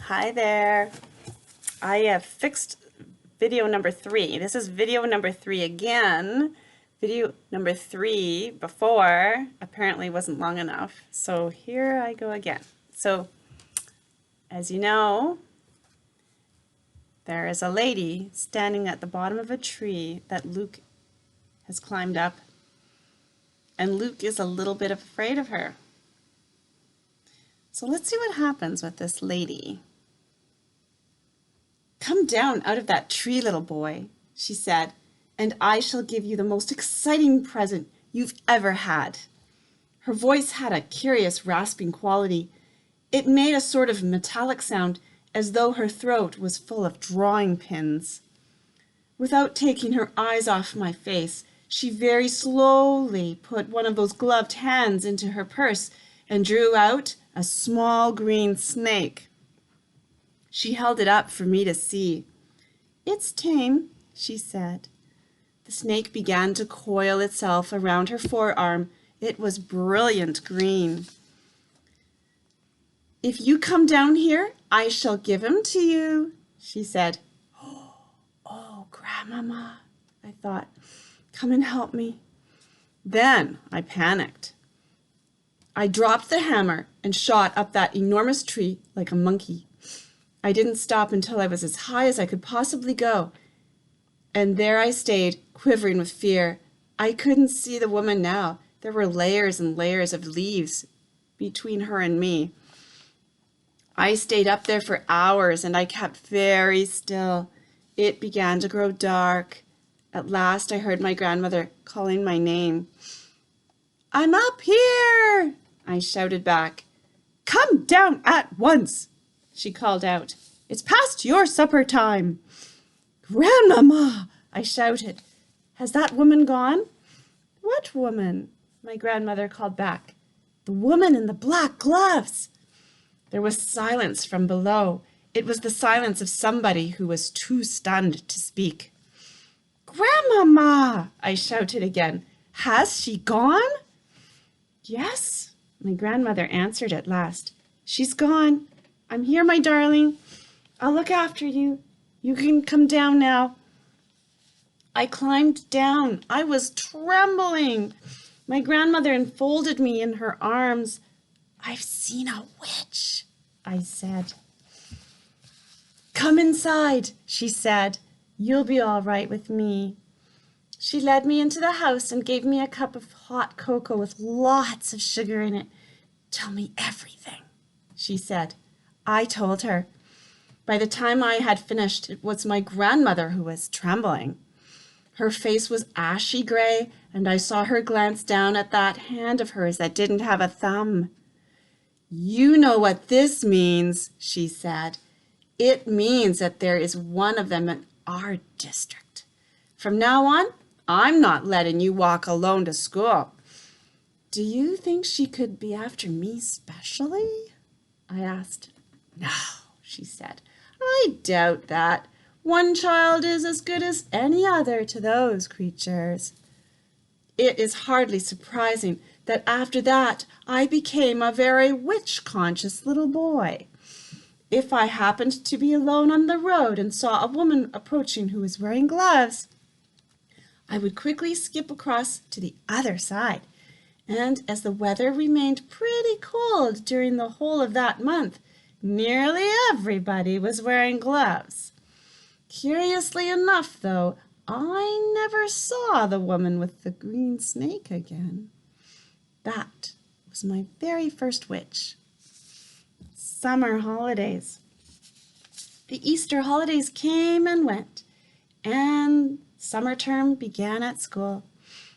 Hi there. I have fixed video number 3. This is video number 3 again. Video number 3 before apparently wasn't long enough. So here I go again. So as you know, there is a lady standing at the bottom of a tree that Luke has climbed up. And Luke is a little bit afraid of her. So let's see what happens with this lady. "Come down out of that tree, little boy," she said, "and I shall give you the most exciting present you've ever had." Her voice had a curious rasping quality. It made a sort of metallic sound, as though her throat was full of drawing pins. Without taking her eyes off my face, she very slowly put one of those gloved hands into her purse and drew out a small green snake. She held it up for me to see. "It's tame," she said. The snake began to coil itself around her forearm. It was brilliant green. "If you come down here, I shall give him to you," she said. "Oh, Grandmama," I thought, "come and help me." Then I panicked. I dropped the hammer and shot up that enormous tree like a monkey. I didn't stop until I was as high as I could possibly go. And there I stayed, quivering with fear. I couldn't see the woman now. There were layers and layers of leaves between her and me. I stayed up there for hours, and I kept very still. It began to grow dark. At last I heard my grandmother calling my name. "I'm up here!" I shouted back. "Come down at once!" she called out. "It's past your supper time." "Grandmama!" I shouted. "Has that woman gone?" "What woman?" my grandmother called back. "The woman in the black gloves." There was silence from below. It was the silence of somebody who was too stunned to speak. "Grandmama!" I shouted again. "Has she gone?" "Yes," my grandmother answered at last. "She's gone. I'm here, my darling. I'll look after you. You can come down now." I climbed down. I was trembling. My grandmother enfolded me in her arms. "I've seen a witch," I said. "Come inside," she said. "You'll be all right with me." She led me into the house and gave me a cup of hot cocoa with lots of sugar in it. "Tell me everything," she said. I told her. By the time I had finished, it was my grandmother who was trembling. Her face was ashy gray, and I saw her glance down at that hand of hers that didn't have a thumb. "You know what this means," she said. "It means that there is one of them in our district. From now on, I'm not letting you walk alone to school." "Do you think she could be after me specially?" I asked. "No," she said. "I doubt that. One child is as good as any other to those creatures." It is hardly surprising that after that I became a very witch-conscious little boy. If I happened to be alone on the road and saw a woman approaching who was wearing gloves, I would quickly skip across to the other side. And as the weather remained pretty cold during the whole of that month, nearly everybody was wearing gloves. Curiously enough, though, I never saw the woman with the green snake again. That was my very first witch. Summer holidays. The Easter holidays came and went, and summer term began at school.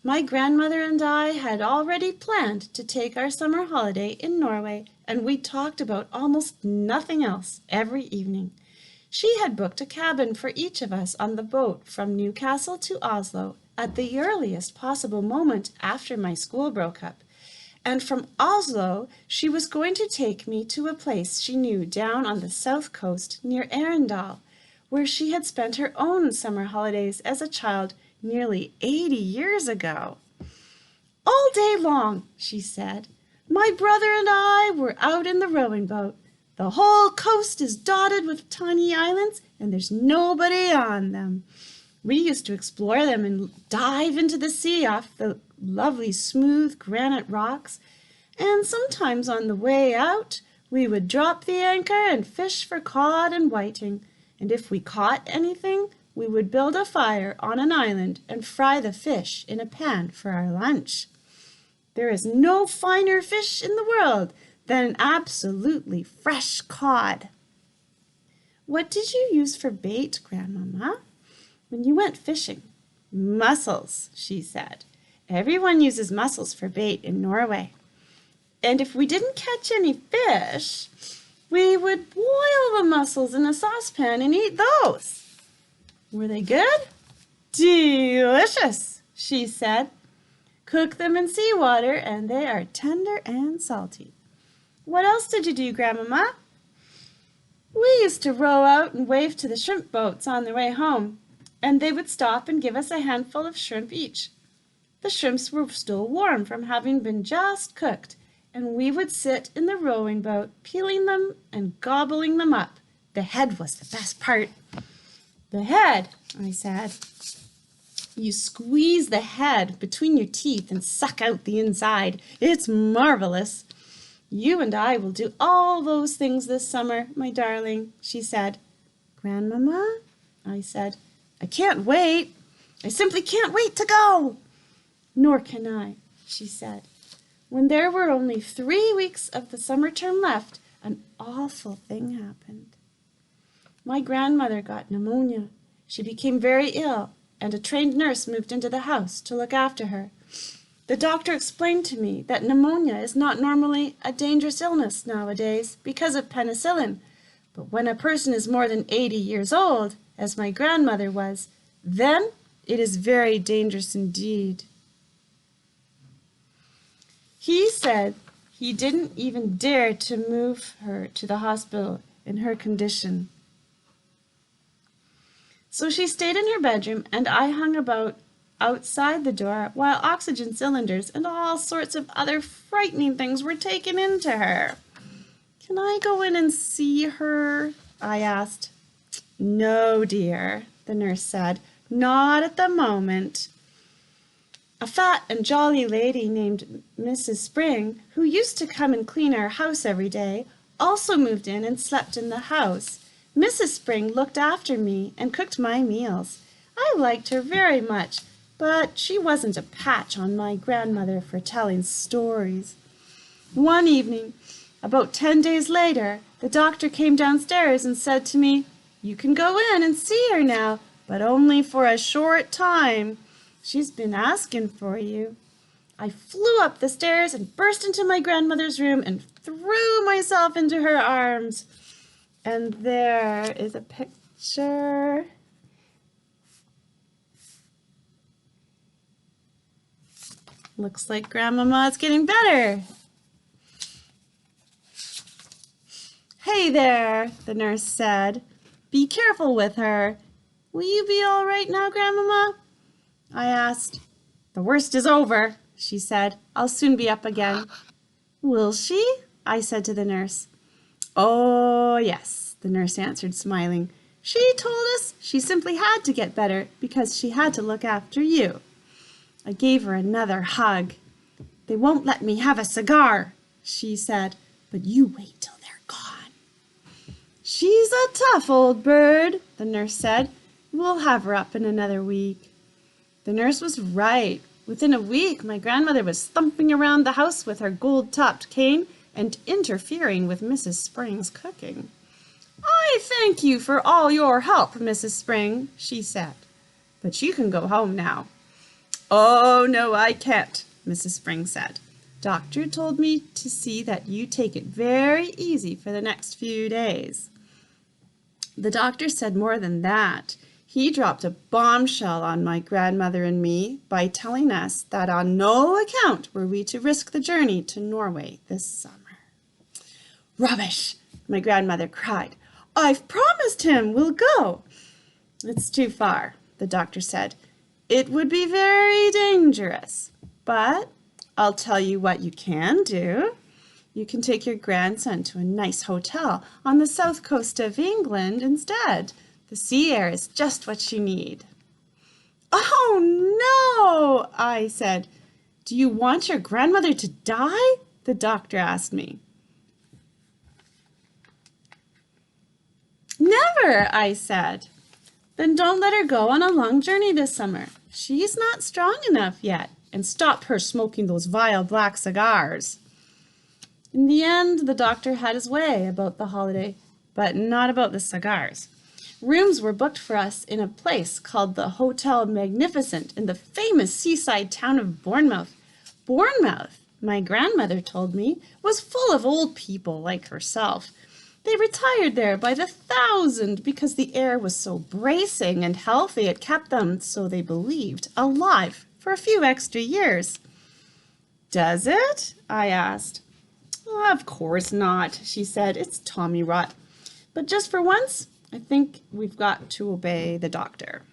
My grandmother and I had already planned to take our summer holiday in Norway, and we talked about almost nothing else every evening. She had booked a cabin for each of us on the boat from Newcastle to Oslo at the earliest possible moment after my school broke up. And from Oslo, she was going to take me to a place she knew down on the south coast near Arendal, where she had spent her own summer holidays as a child nearly 80 years ago. "All day long," she said, "my brother and I were out in the rowing boat. The whole coast is dotted with tiny islands, and there's nobody on them. We used to explore them and dive into the sea off the lovely smooth granite rocks, and sometimes on the way out we would drop the anchor and fish for cod and whiting, and if we caught anything, we would build a fire on an island and fry the fish in a pan for our lunch. There is no finer fish in the world than absolutely fresh cod. What did you use for bait, Grandmama, when you went fishing? Mussels, she said. Everyone uses mussels for bait in Norway. And if we didn't catch any fish, we would boil the mussels in a saucepan and eat those. Were they good? Delicious, she said. Cook them in seawater and they are tender and salty. What else did you do, Grandmama? We used to row out and wave to the shrimp boats on their way home, and they would stop and give us a handful of shrimp each. The shrimps were still warm from having been just cooked, and we would sit in the rowing boat, peeling them and gobbling them up. The head was the best part. The head, I said. You squeeze the head between your teeth and suck out the inside. It's marvelous. You and I will do all those things this summer, my darling, she said. Grandmama, I said, I can't wait. I simply can't wait to go. Nor can I, she said. When there were only 3 weeks of the summer term left, an awful thing happened. My grandmother got pneumonia. She became very ill, and a trained nurse moved into the house to look after her. The doctor explained to me that pneumonia is not normally a dangerous illness nowadays because of penicillin, but when a person is more than 80 years old, as my grandmother was, then it is very dangerous indeed. He said he didn't even dare to move her to the hospital in her condition. So she stayed in her bedroom, and I hung about outside the door while oxygen cylinders and all sorts of other frightening things were taken into her. Can I go in and see her? I asked. No, dear, the nurse said, not at the moment. A fat and jolly lady named Mrs. Spring, who used to come and clean our house every day, also moved in and slept in the house. Mrs. Spring looked after me and cooked my meals. I liked her very much, but she wasn't a patch on my grandmother for telling stories. One evening, about 10 days later, the doctor came downstairs and said to me, "You can go in and see her now, but only for a short time. She's been asking for you." I flew up the stairs and burst into my grandmother's room and threw myself into her arms. And there is a picture. Looks like Grandmama is getting better. Hey there, the nurse said. Be careful with her. Will you be all right now, Grandmama? I asked. The worst is over, she said. I'll soon be up again. Will she? I said to the nurse. Oh, yes, the nurse answered, smiling. She told us she simply had to get better because she had to look after you. I gave her another hug. They won't let me have a cigar, she said, but you wait till they're gone. She's a tough old bird, the nurse said. We'll have her up in another week. The nurse was right. Within a week, my grandmother was thumping around the house with her gold-topped cane and interfering with Mrs. Spring's cooking. I thank you for all your help, Mrs. Spring, she said, but you can go home now. Oh, no, I can't, Mrs. Spring said. Doctor told me to see that you take it very easy for the next few days. The doctor said more than that. He dropped a bombshell on my grandmother and me by telling us that on no account were we to risk the journey to Norway this summer. Rubbish, my grandmother cried. I've promised him we'll go. It's too far, the doctor said. It would be very dangerous, but I'll tell you what you can do. You can take your grandson to a nice hotel on the south coast of England instead. The sea air is just what you need." "Oh no," I said. "Do you want your grandmother to die?" the doctor asked me. "Never," I said. "Then don't let her go on a long journey this summer. She's not strong enough yet. And stop her smoking those vile black cigars." In the end, the doctor had his way about the holiday, but not about the cigars. Rooms were booked for us in a place called the Hotel Magnificent in the famous seaside town of Bournemouth. Bournemouth, my grandmother told me, was full of old people like herself. They retired there by the thousand because the air was so bracing and healthy it kept them, so they believed, alive for a few extra years. "Does it?" I asked. "Of course not," she said. "It's Tommy rot. But just for once, I think we've got to obey the doctor."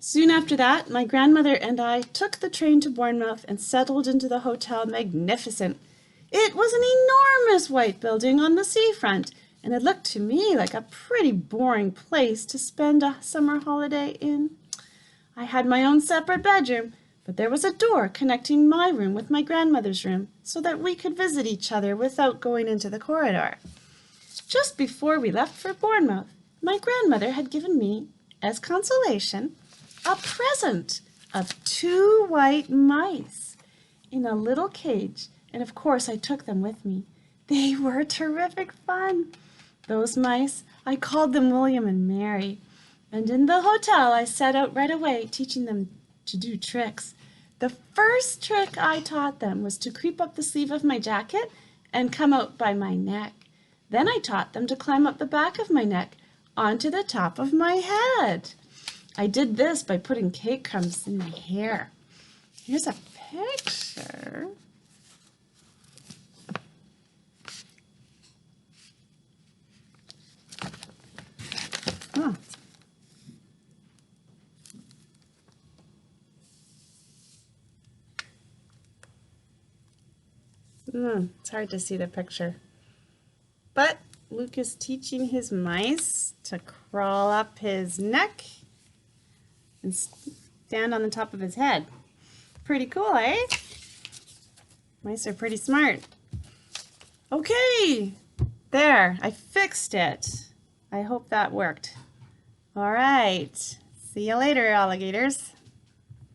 Soon after that, my grandmother and I took the train to Bournemouth and settled into the Hotel Magnificent. It was an enormous white building on the seafront, and it looked to me like a pretty boring place to spend a summer holiday in. I had my own separate bedroom, but there was a door connecting my room with my grandmother's room so that we could visit each other without going into the corridor. Just before we left for Bournemouth, my grandmother had given me, as consolation, a present of 2 white mice in a little cage, and of course I took them with me. They were terrific fun. Those mice, I called them William and Mary, and in the hotel I set out right away teaching them to do tricks. The first trick I taught them was to creep up the sleeve of my jacket and come out by my neck. Then I taught them to climb up the back of my neck onto the top of my head. I did this by putting cake crumbs in my hair. Here's a picture. Oh. It's hard to see the picture. But Luke is teaching his mice to crawl up his neck and stand on the top of his head. Pretty cool, eh? Mice are pretty smart. Okay, there, I fixed it. I hope that worked. All right, see you later, alligators.